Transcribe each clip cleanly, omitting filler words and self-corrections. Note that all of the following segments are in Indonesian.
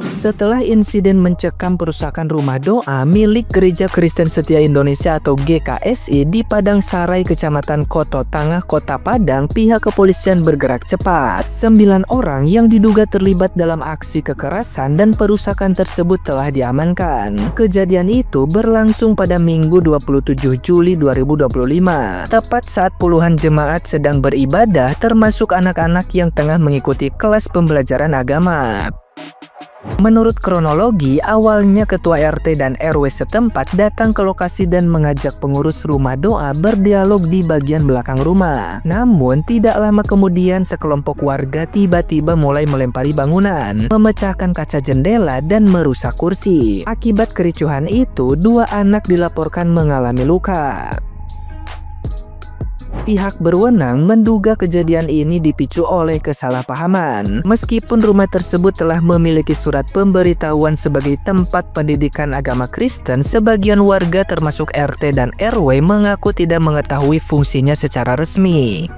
Setelah insiden mencekam perusakan rumah doa milik Gereja Kristen Setia Indonesia atau GKSI di Padang Sarai, Kecamatan Koto Tangah, Kota Padang, pihak kepolisian bergerak cepat. 9 orang yang diduga terlibat dalam aksi kekerasan dan perusakan tersebut telah diamankan. Kejadian itu berlangsung pada Minggu 27 Juli 2025, tepat saat puluhan jemaat sedang beribadah, termasuk anak-anak yang tengah mengikuti kelas pembelajaran agama. Menurut kronologi, awalnya Ketua RT dan RW setempat datang ke lokasi dan mengajak pengurus rumah doa berdialog di bagian belakang rumah. Namun, tidak lama kemudian sekelompok warga tiba-tiba mulai melempari bangunan, memecahkan kaca jendela, dan merusak kursi. Akibat kericuhan itu, 2 anak dilaporkan mengalami luka. Pihak berwenang menduga kejadian ini dipicu oleh kesalahpahaman. Meskipun rumah tersebut telah memiliki surat pemberitahuan sebagai tempat pendidikan agama Kristen, sebagian warga termasuk RT dan RW mengaku tidak mengetahui fungsinya secara resmi.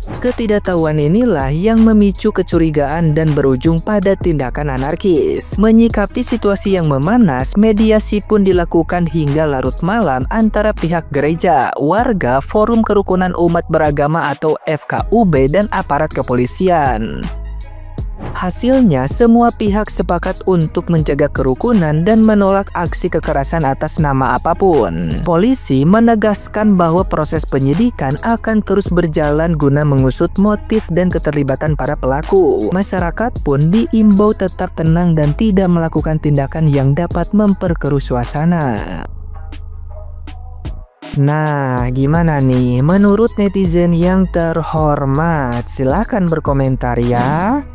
Ketidaktahuan inilah yang memicu kecurigaan dan berujung pada tindakan anarkis. Menyikapi situasi yang memanas, mediasi pun dilakukan hingga larut malam antara pihak gereja, warga, Forum Kerukunan Umat Beragama atau FKUB, dan aparat kepolisian. Hasilnya, semua pihak sepakat untuk menjaga kerukunan dan menolak aksi kekerasan atas nama apapun. Polisi menegaskan bahwa proses penyidikan akan terus berjalan guna mengusut motif dan keterlibatan para pelaku. Masyarakat pun diimbau tetap tenang dan tidak melakukan tindakan yang dapat memperkeruh suasana. Nah, gimana nih menurut netizen yang terhormat? Silahkan berkomentar ya.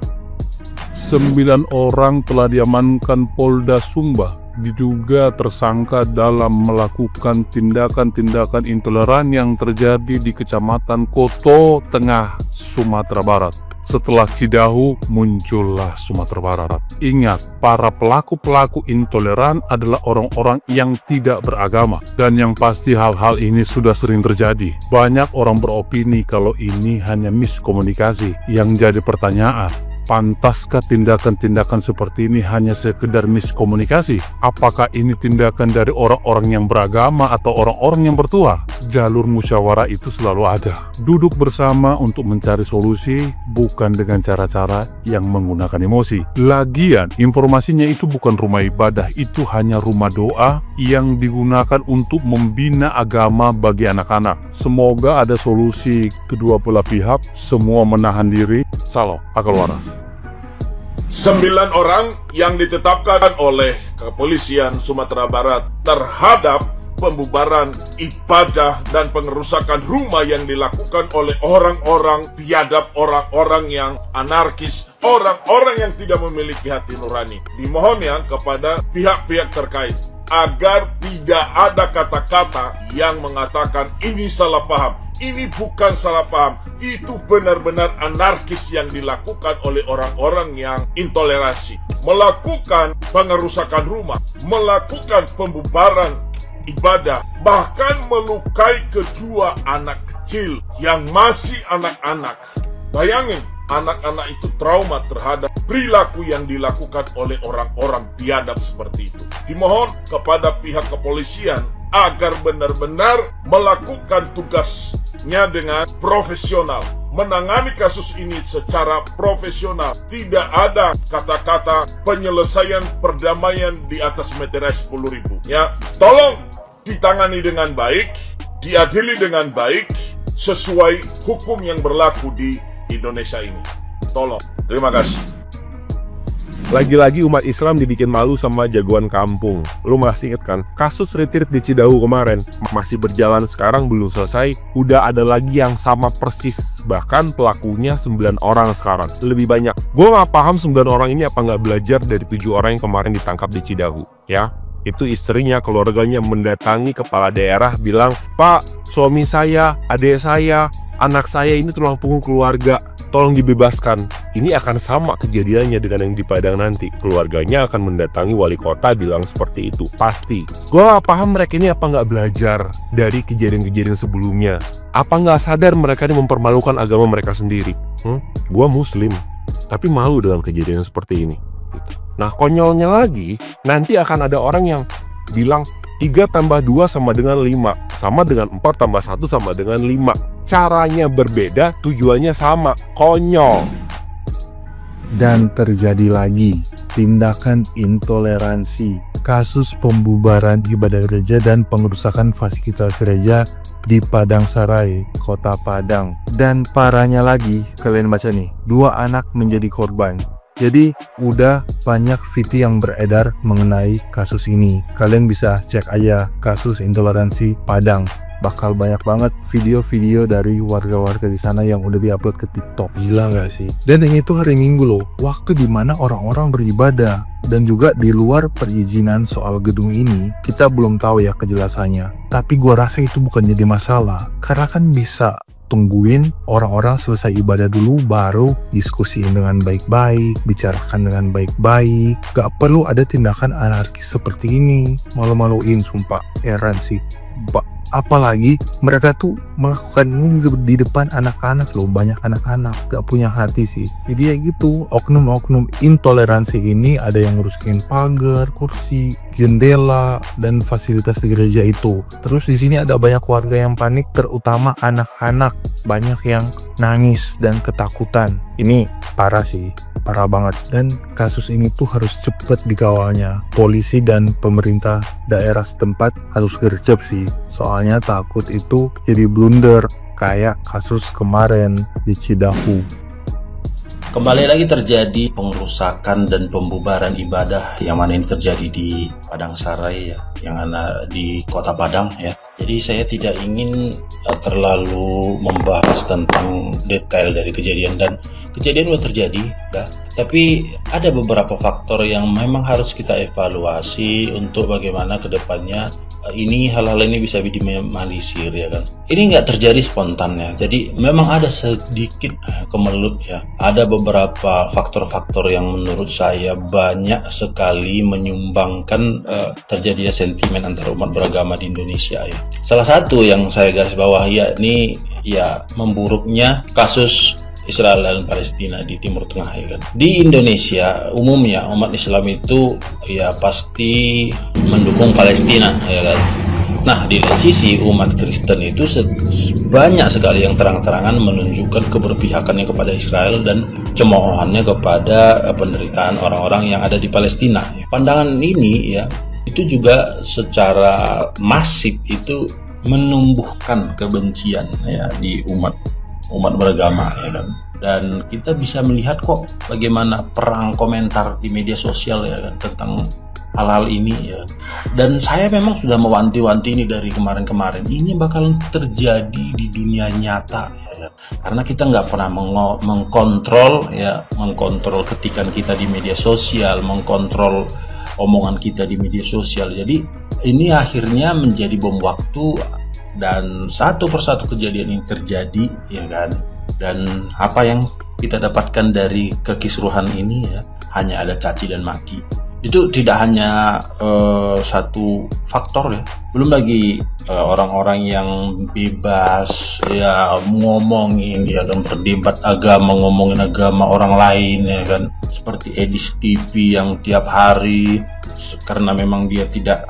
9 orang telah diamankan Polda Sumba, diduga tersangka dalam melakukan tindakan-tindakan intoleran yang terjadi di Kecamatan Koto Tengah, Sumatera Barat. Setelah Cidahu, muncullah Sumatera Barat. Ingat, para pelaku-pelaku intoleran adalah orang-orang yang tidak beragama. Dan yang pasti hal-hal ini sudah sering terjadi. Banyak orang beropini kalau ini hanya miskomunikasi. Yang jadi pertanyaan, pantaskah tindakan-tindakan seperti ini hanya sekedar miskomunikasi? Apakah ini tindakan dari orang-orang yang beragama atau orang-orang yang bertuah? Jalur musyawarah itu selalu ada. Duduk bersama untuk mencari solusi, bukan dengan cara-cara yang menggunakan emosi. Lagian, informasinya itu bukan rumah ibadah, itu hanya rumah doa yang digunakan untuk membina agama bagi anak-anak. Semoga ada solusi kedua belah pihak, semua menahan diri. Salam, akal waras. 9 orang yang ditetapkan oleh Kepolisian Sumatera Barat terhadap pembubaran ibadah dan pengerusakan rumah yang dilakukan oleh orang-orang biadab, orang-orang yang anarkis, orang-orang yang tidak memiliki hati nurani. Dimohon ya kepada pihak-pihak terkait agar tidak ada kata-kata yang mengatakan ini salah paham. Ini bukan salah paham, itu benar-benar anarkis yang dilakukan oleh orang-orang yang intoleransi. Melakukan pengerusakan rumah, melakukan pembubaran ibadah, bahkan melukai kedua anak kecil yang masih anak-anak. Bayangin, anak-anak itu trauma terhadap perilaku yang dilakukan oleh orang-orang biadab seperti itu. Dimohon kepada pihak kepolisian agar benar-benar melakukan tugasnya dengan profesional, menangani kasus ini secara profesional. Tidak ada kata-kata penyelesaian perdamaian di atas meterai 10.000. Ya, tolong ditangani dengan baik, diadili dengan baik, sesuai hukum yang berlaku di Indonesia ini. Tolong. Terima kasih. Lagi-lagi umat Islam dibikin malu sama jagoan kampung. Lu masih inget kan? Kasus retreat di Cidahu kemarin masih berjalan sekarang, belum selesai. Udah ada lagi yang sama persis. Bahkan pelakunya 9 orang sekarang. Lebih banyak. Gue gak paham 9 orang ini apa gak belajar dari 7 orang yang kemarin ditangkap di Cidahu. Ya, itu istrinya, keluarganya mendatangi kepala daerah bilang, "Pak, suami saya, adik saya, anak saya ini tulang punggung keluarga. Tolong dibebaskan." Ini akan sama kejadiannya dengan yang di Padang nanti. Keluarganya akan mendatangi wali kota bilang seperti itu. Pasti. Gue gak paham mereka ini apa gak belajar dari kejadian-kejadian sebelumnya. Apa gak sadar mereka ini mempermalukan agama mereka sendiri. Gue muslim, tapi malu dalam kejadian seperti ini gitu. Nah, konyolnya lagi, nanti akan ada orang yang bilang 3 tambah 2 sama dengan 5, sama dengan 4 tambah 1 sama dengan 5. Caranya berbeda, tujuannya sama. Konyol. Dan terjadi lagi tindakan intoleransi, kasus pembubaran ibadah gereja dan pengerusakan fasilitas gereja di Padang Sarai, Kota Padang. Dan parahnya lagi, kalian baca nih, 2 anak menjadi korban. Jadi udah banyak video yang beredar mengenai kasus ini. Kalian bisa cek aja kasus intoleransi Padang. Bakal banyak banget video-video dari warga-warga di sana yang udah diupload ke TikTok. Gila nggak sih? Dan yang itu hari Minggu loh, waktu dimana orang-orang beribadah. Dan juga di luar perizinan soal gedung ini, kita belum tahu ya kejelasannya. Tapi gua rasa itu bukan jadi masalah, karena kan bisa tungguin orang-orang selesai ibadah dulu baru diskusiin dengan baik-baik, bicarakan dengan baik-baik. Gak perlu ada tindakan anarkis seperti ini. Malu-maluin sumpah, heran sih. Apalagi mereka tuh melakukan ini di depan anak-anak loh, banyak anak-anak, gak punya hati sih. Jadi ya gitu, oknum-oknum intoleransi ini ada yang ngerusakin pagar, kursi, jendela, dan fasilitas di gereja itu. Terus di sini ada banyak warga yang panik, terutama anak-anak, banyak yang nangis dan ketakutan. Ini parah sih, parah banget. Dan kasus ini tuh harus cepet dikawalnya. Polisi dan pemerintah daerah setempat harus gercep sih. Soalnya takut itu jadi blunder kayak kasus kemarin di Cidahu. Kembali lagi terjadi pengerusakan dan pembubaran ibadah yang mana ini terjadi di Padang Sarai ya, yang ada di Kota Padang ya. Jadi saya tidak ingin terlalu membahas tentang detail dari kejadian, dan kejadian sudah terjadi ya. Tapi ada beberapa faktor yang memang harus kita evaluasi untuk bagaimana kedepannya ini hal-hal ini bisa diminimalisir ya kan. Ini nggak terjadi spontan ya. Jadi memang ada sedikit kemelut ya. Ada beberapa faktor-faktor yang menurut saya banyak sekali menyumbangkan terjadinya sentimen antar umat beragama di Indonesia ya. Salah satu yang saya garis bawahi yakni ya memburuknya kasus Israel dan Palestina di Timur Tengah ya kan. Di Indonesia umumnya umat Islam itu ya pasti mendukung Palestina ya kan. Nah, di lain sisi umat Kristen itu banyak sekali yang terang-terangan menunjukkan keberpihakannya kepada Israel dan cemoohannya kepada penderitaan orang-orang yang ada di Palestina. Pandangan ini ya itu juga secara masif itu menumbuhkan kebencian ya di umat beragama ya kan. Dan kita bisa melihat kok bagaimana perang komentar di media sosial ya kan tentang hal-hal ini ya. Dan saya memang sudah mewanti-wanti ini dari kemarin-kemarin, ini bakal terjadi di dunia nyata ya kan? Karena kita nggak pernah mengkontrol ketikan kita di media sosial, mengkontrol omongan kita di media sosial. Jadi ini akhirnya menjadi bom waktu, dan satu persatu kejadian ini terjadi ya kan. Dan apa yang kita dapatkan dari kekisruhan ini ya hanya ada caci dan maki. Itu tidak hanya satu faktor ya, belum lagi orang-orang yang bebas ya ngomongin ya kan, berdebat agama, ngomongin agama orang lain ya kan, seperti Edis TV yang tiap hari karena memang dia tidak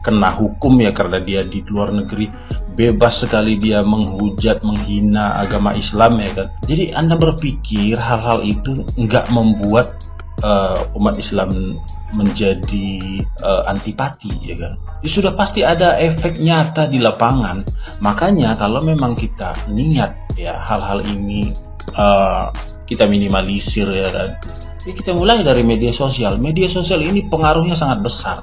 kena hukum ya karena dia di luar negeri, bebas sekali dia menghujat, menghina agama Islam ya kan. Jadi Anda berpikir hal-hal itu nggak membuat umat Islam menjadi antipati ya kan. Ya, sudah pasti ada efek nyata di lapangan. Makanya kalau memang kita niat ya hal-hal ini kita minimalisir ya kan, ya kita mulai dari media sosial. Media sosial ini pengaruhnya sangat besar.